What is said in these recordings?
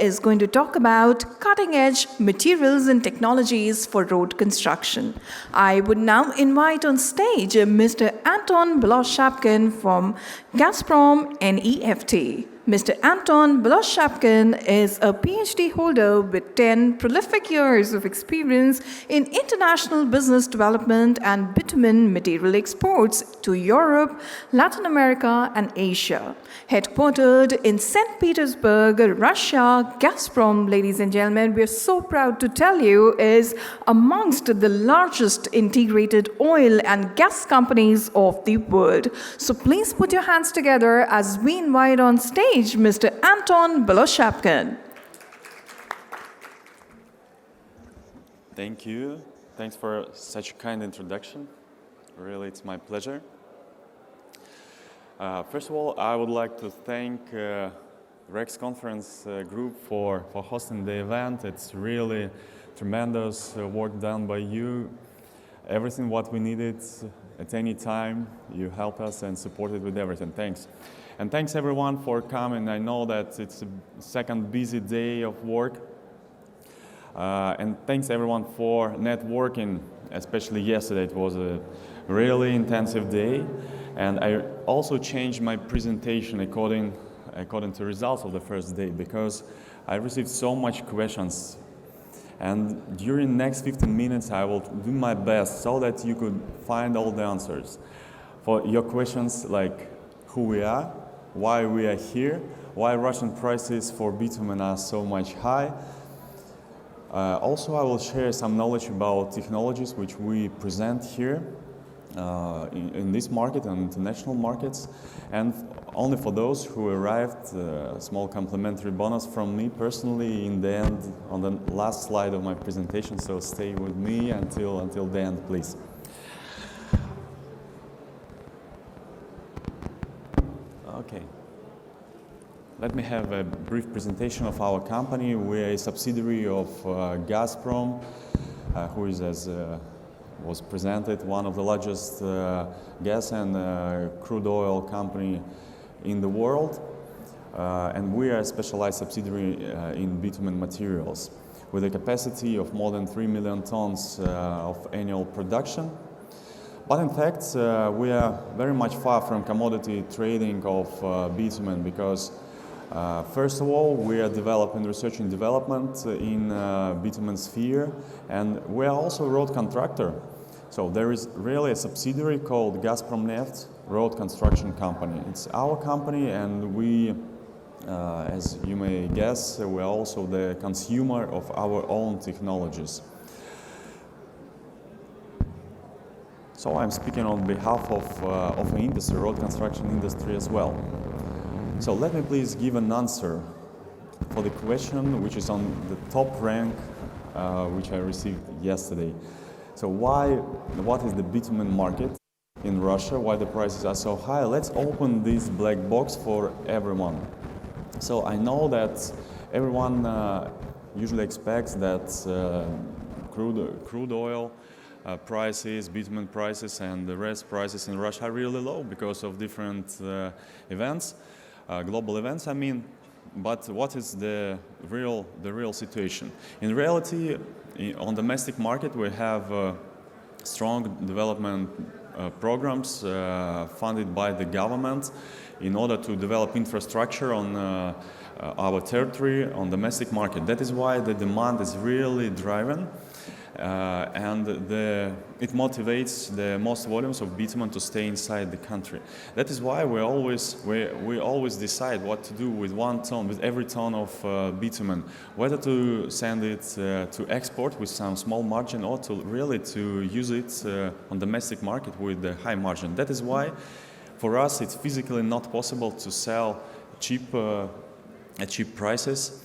is going to talk about cutting-edge materials and technologies for road construction. I would now invite on stage Mr. Anton Beloshapkin from Gazprom NEFT. Mr. Anton Beloshapkin is a PhD holder with 10 prolific years of experience in international business development and bitumen material exports to Europe, Latin America, and Asia. Headquartered in St. Petersburg, Russia, Gazprom, ladies and gentlemen, we are so proud to tell you, is amongst the largest integrated oil and gas companies of the world. So please put your hands together as we invite on stage Mr. Anton Beloshapkin. Thank you. Thanks for such a kind introduction. Really, it's my pleasure. First of all, I would like to thank REX Conference Group for hosting the event. It's really tremendous work done by you. Everything what we needed at any time, you help us and supported with everything. Thanks. And thanks everyone for coming. I know that it's a second busy day of work. And thanks everyone for networking, especially yesterday. It was a really intensive day. And I also changed my presentation according to results of the first day because I received so much questions. And during the next 15 minutes, I will do my best so that you could find all the answers for your questions like who we are, why we are here, why Russian prices for bitumen are so much high. Also, I will share some knowledge about technologies which we present here in this market and international markets. And only for those who arrived, a small complimentary bonus from me personally in the end, on the last slide of my presentation. So stay with me until the end, please. Okay. Let me have a brief presentation of our company. We are a subsidiary of Gazprom, who is, as was presented, one of the largest gas and crude oil company in the world. And we are a specialized subsidiary in bitumen materials with a capacity of more than 3 million tons of annual production. But in fact, we are very much far from commodity trading of bitumen because first of all, we are developing research and development in bitumen sphere, and we are also a road contractor. So there is really a subsidiary called Gazprom Neft Road Construction Company. It's our company, and we, as you may guess, we are also the consumer of our own technologies. So I'm speaking on behalf of the industry, road construction industry as well. So let me please give an answer for the question which is on the top rank, which I received yesterday. So what is the bitumen market in Russia? Why the prices are so high? Let's open this black box for everyone. So I know that everyone usually expects that crude oil prices, bitumen prices, and the rest prices in Russia are really low because of different events. Global events, I mean, but what is the real situation? In reality, on domestic market, we have strong development programs funded by the government in order to develop infrastructure on our territory, on domestic market. That is why the demand is really driven. And it motivates the most volumes of bitumen to stay inside the country. That is why we always decide what to do with every ton of bitumen, whether to send it to export with some small margin or to use it on domestic market with a high margin. That is why for us it's physically not possible to sell at cheap prices.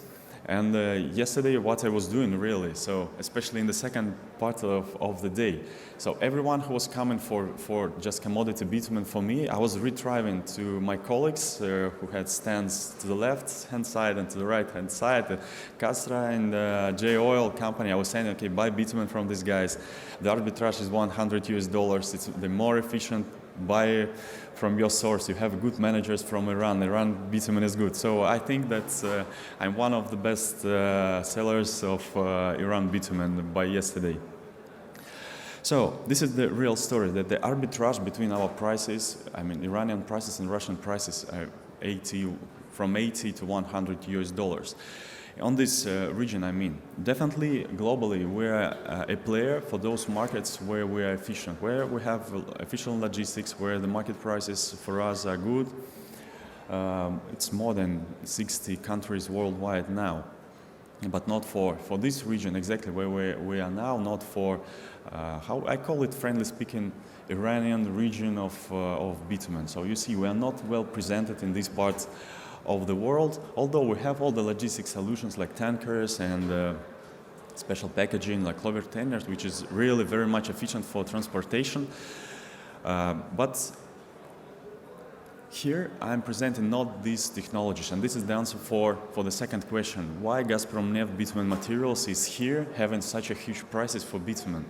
And yesterday, what I was doing really, so especially in the second part of the day, so everyone who was coming for just commodity bitumen for me, I was retrieving to my colleagues who had stands to the left-hand side and to the right-hand side, the Castra and J Oil company. I was saying, okay, buy bitumen from these guys. The arbitrage is $100 US. It's the more efficient buy from your source. You have good managers from Iran. Iran bitumen is good. So I think that I'm one of the best sellers of Iran bitumen by yesterday. So this is the real story, that the arbitrage between our prices, I mean Iranian prices and Russian prices, are from 80 to 100 US dollars. On this region, I mean, definitely globally, we're a player for those markets where we are efficient, where we have efficient logistics, where the market prices for us are good. It's more than 60 countries worldwide now, but not for this region exactly where we are now, not for, how I call it, friendly speaking, Iranian region of bitumen. So you see, we are not well presented in this part of the world, although we have all the logistic solutions like tankers and special packaging like clover containers, which is really very much efficient for transportation. But here I'm presenting not these technologies, and this is the answer for the second question. Why Gazprom Neft Bitumen Materials is here having such a huge prices for bitumen?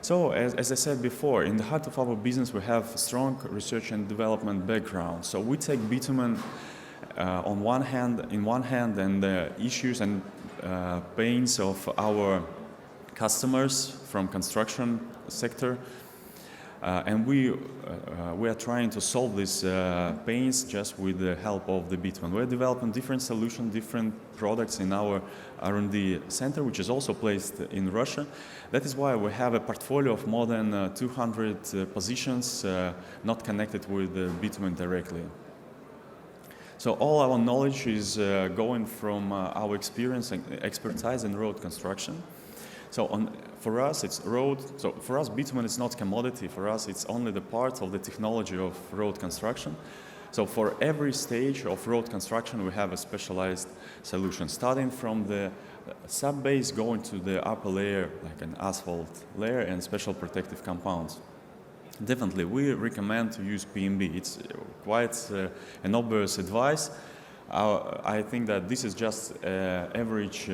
So, as I said before, in the heart of our business we have strong research and development background. So we take bitumen in one hand, and the issues and pains of our customers from construction sector, and we are trying to solve these pains just with the help of the bitumen. We're developing different solutions, different products in our R&D center, which is also placed in Russia. That is why we have a portfolio of more than 200 positions not connected with the bitumen directly. So all our knowledge is going from our experience and expertise in road construction. So for us, it's road. So for us, bitumen is not commodity. For us, it's only the part of the technology of road construction. So for every stage of road construction, we have a specialized solution, starting from the sub-base, going to the upper layer, like an asphalt layer, and special protective compounds. Definitely, we recommend to use PMB. It's quite an obvious advice. I think that this is just average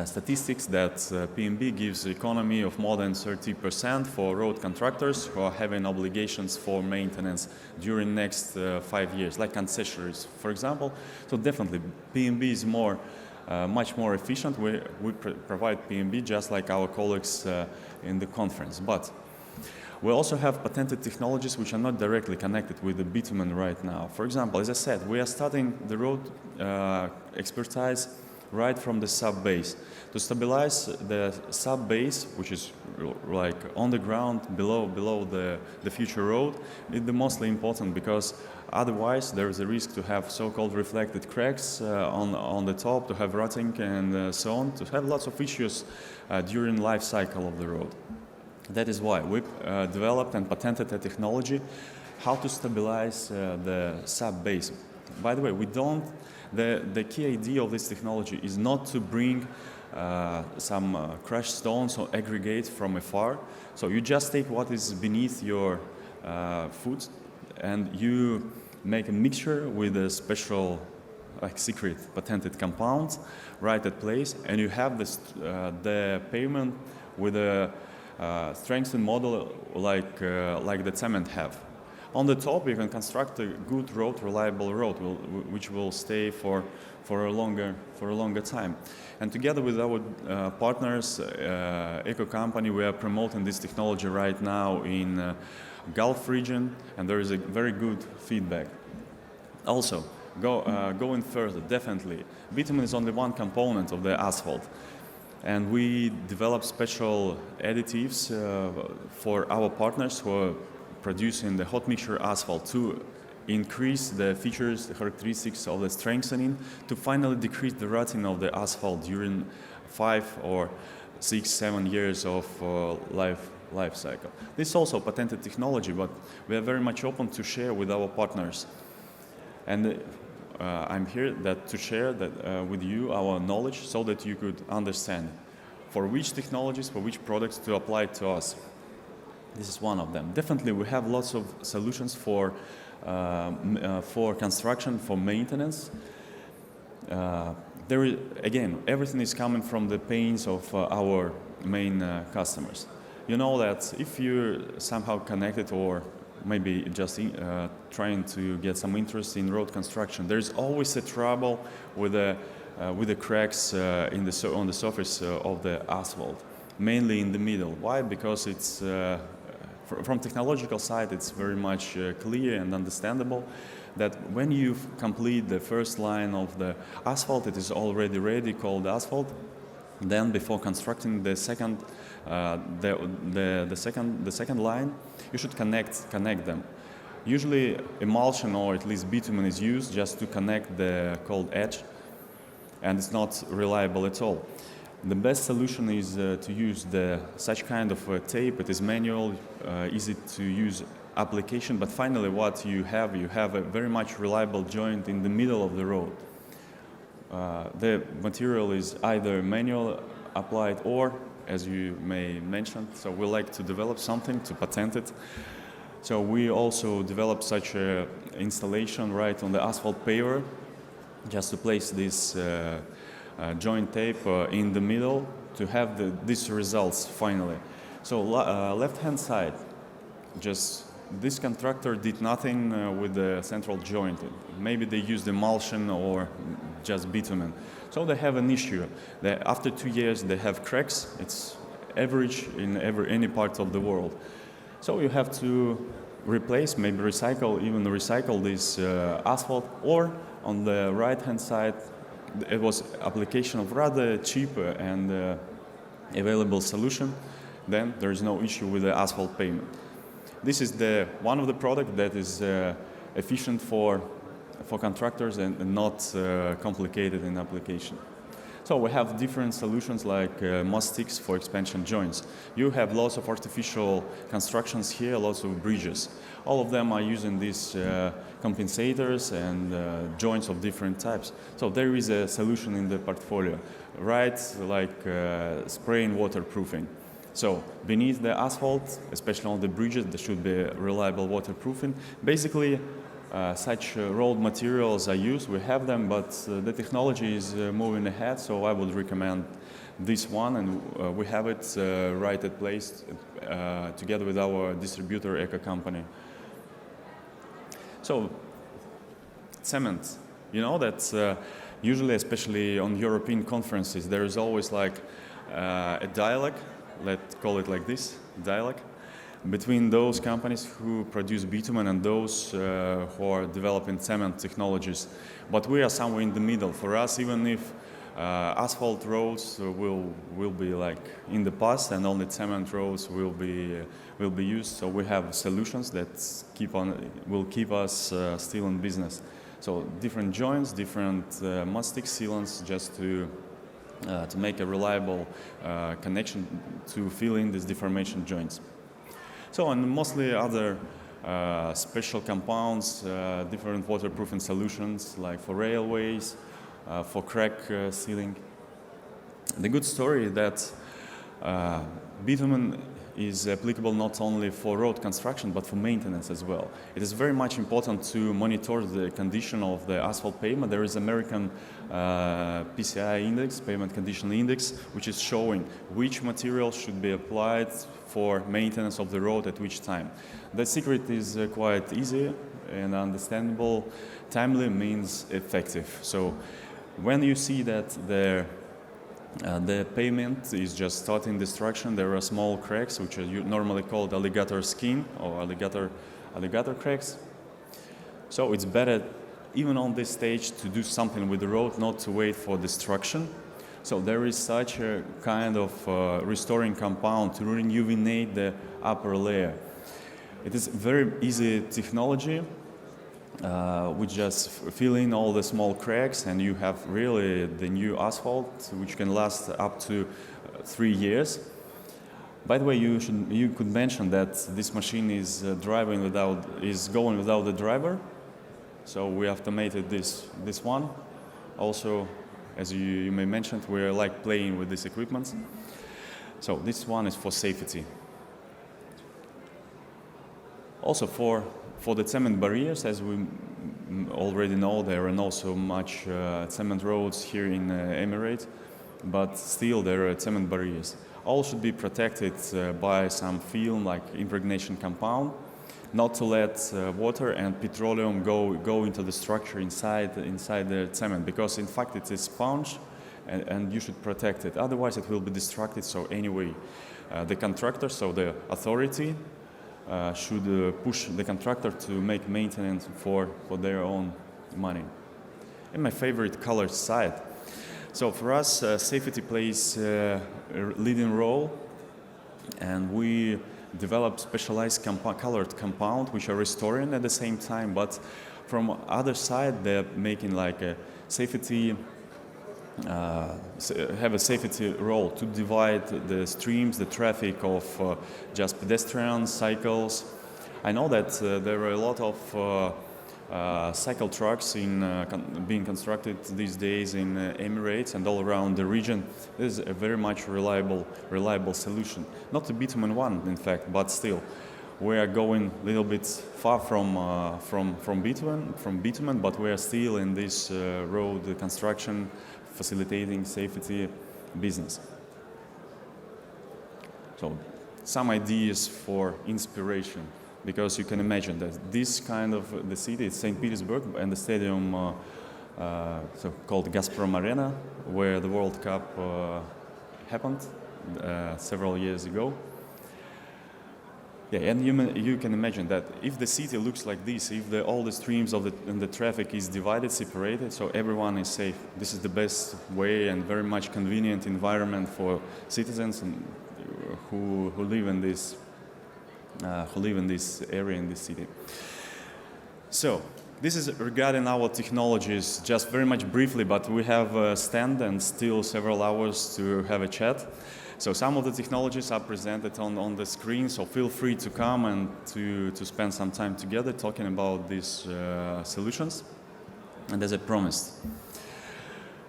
statistics that PMB gives economy of more than 30% for road contractors who are having obligations for maintenance during next 5 years, like concessionaries, for example. So definitely, PMB is much more efficient. We provide PMB just like our colleagues in the conference. But we also have patented technologies which are not directly connected with the bitumen right now. For example, as I said, we are starting the road expertise right from the sub-base. To stabilize the sub-base, which is like on the ground below the future road, is the mostly important, because otherwise there is a risk to have so-called reflected cracks on the top, to have rotting and so on, to have lots of issues during life cycle of the road. That is why we developed and patented a technology how to stabilize the sub-base. By the way, the key idea of this technology is not to bring some crushed stones or aggregate from afar. So you just take what is beneath your foot and you make a mixture with a special, like secret patented compounds right at place, and you have the pavement with a strengthened model like the cement have. On the top, you can construct a good road, reliable road, which will stay for a longer time. And together with our partners, eco company, we are promoting this technology right now in Gulf region, and there is a very good feedback. Also, going further, definitely, bitumen is only one component of the asphalt. And we develop special additives for our partners who are producing the hot mixture asphalt to increase the features, the characteristics of the strengthening, to finally decrease the rotting of the asphalt during 5 or 6, 7 years of life cycle. This is also patented technology, but we are very much open to share with our partners. And I'm here to share with you our knowledge so that you could understand for which technologies, for which products to apply to us. This is one of them. Definitely, we have lots of solutions for construction, for maintenance. Again, everything is coming from the pains of our main customers. you know that if you're somehow connected or maybe just trying to get some interest in road construction, there's always a trouble with the cracks on the surface of the asphalt, mainly in the middle. Why? Because it's from technological side, it's very much clear and understandable that when you complete the first line of the asphalt, it is already ready, called asphalt. Then, before constructing the second, the second line, you should connect them. Usually, emulsion or at least bitumen is used just to connect the cold edge, and it's not reliable at all. The best solution is to use such kind of tape. It is manual, easy to use application, but finally what you have a very much reliable joint in the middle of the road. The material is either manual applied or, as you may mention, so we like to develop something, to patent it. So we also developed such an installation right on the asphalt paver, just to place this joint tape in the middle to have these results finally. So left-hand side, just this contractor did nothing with the central joint. Maybe they used emulsion or just bitumen. So they have an issue. After 2 years, they have cracks. It's average in any part of the world. So you have to replace, maybe recycle this asphalt, or on the right-hand side, it was application of rather cheap and available solution. Then there is no issue with the asphalt pavement. This is one of the products that is efficient for contractors and not complicated in application. So we have different solutions like moss sticks for expansion joints. You have lots of artificial constructions here, lots of bridges. All of them are using these compensators and joints of different types. So there is a solution in the portfolio, right? Like spraying waterproofing. So beneath the asphalt, especially on the bridges, there should be reliable waterproofing. Basically, such rolled materials are used. We have them, but the technology is moving ahead. So I would recommend this one, and we have it right at place together with our distributor Eco company. So cement, you know that usually, especially on European conferences, there is always like a dialogue. Let's call it like this, dialogue, between those companies who produce bitumen and those who are developing cement technologies. But we are somewhere in the middle. For us, even if asphalt roads will be like in the past and only cement roads will be used, so we have solutions that will keep us still in business. So different joints, different mastic sealants, just to make a reliable connection to fill in these deformation joints. So, and mostly other special compounds, different waterproofing solutions like for railways, for crack sealing. The good story is that bitumen is applicable not only for road construction but for maintenance as well. It is very much important to monitor the condition of the asphalt pavement. There is American PCI index, pavement condition index, which is showing which material should be applied for maintenance of the road at which time. The secret is quite easy and understandable. Timely means effective. So when you see that the pavement is just starting destruction, there are small cracks, which are normally called alligator skin or alligator cracks. So it's better, even on this stage, to do something with the road, not to wait for destruction. So there is such a kind of restoring compound to rejuvenate the upper layer. It is very easy technology. We just fill in all the small cracks and you have really the new asphalt, which can last up to 3 years. By the way, you could mention that this machine is going without the driver. So we automated this one. Also, as you may mention, we like playing with this equipment. So this one is for safety. Also for the cement barriers, as we already know, there are not so much cement roads here in Emirates. but still there are cement barriers. All should be protected by some film like impregnation compound, not to let water and petroleum go into the structure inside the cement, because in fact it's a sponge and you should protect it, otherwise it will be destructed. So anyway, the contractor, so the authority should push the contractor to make maintenance for their own money. And my favorite color side. So for us, safety plays a leading role, and we develop specialized colored compound which are restoring at the same time, but from other side they're making like a safety, have a safety role to divide the streams, the traffic of just pedestrians, cycles. I know that there are a lot of cycle trucks being constructed these days in Emirates and all around the region. This is a very much reliable solution. Not the bitumen one, in fact, but still, we are going a little bit far from bitumen, but we are still in this road construction, facilitating safety business. So, some ideas for inspiration. Because you can imagine that this kind of the city, it's St. Petersburg, and the stadium called Gazprom Arena, where the World Cup happened several years ago. Yeah, and you can imagine that if the city looks like this, if all the streams and the traffic is divided, separated, so everyone is safe. This is the best way and very much convenient environment for citizens who live in this area, in this city. So, this is regarding our technologies, just very much briefly, but we have a stand and still several hours to have a chat. So some of the technologies are presented on the screen, so feel free to come and to spend some time together talking about these solutions. And as I promised,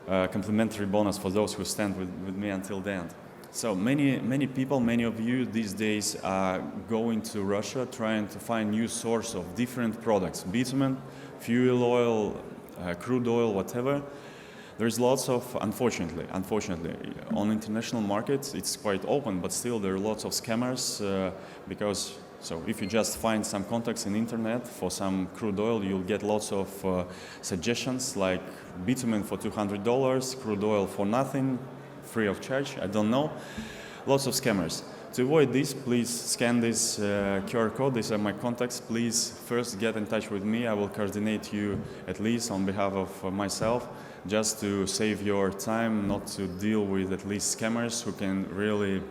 complimentary bonus for those who stand with me until the end. So many people, many of you these days are going to Russia trying to find new source of different products, bitumen, fuel oil, crude oil, whatever. There's lots of, unfortunately, on international markets it's quite open, but still there are lots of scammers because, so if you just find some contacts in internet for some crude oil, you'll get lots of suggestions like bitumen for $200, crude oil for nothing, free of charge, I don't know. Lots of scammers. To avoid this, please scan this QR code. These are my contacts. Please first get in touch with me. I will coordinate you, at least on behalf of myself, just to save your time, not to deal with at least scammers who can really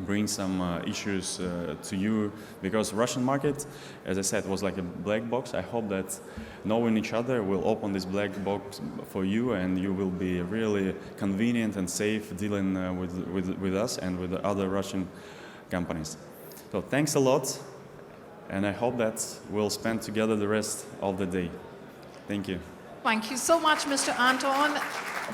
bring some issues to you, because Russian market, as I said, was like a black box. I hope that knowing each other will open this black box for you, and you will be really convenient and safe dealing with us and with the other Russian companies. So thanks a lot, and I hope that we'll spend together the rest of the day. Thank you. Thank you so much, Mr. Anton.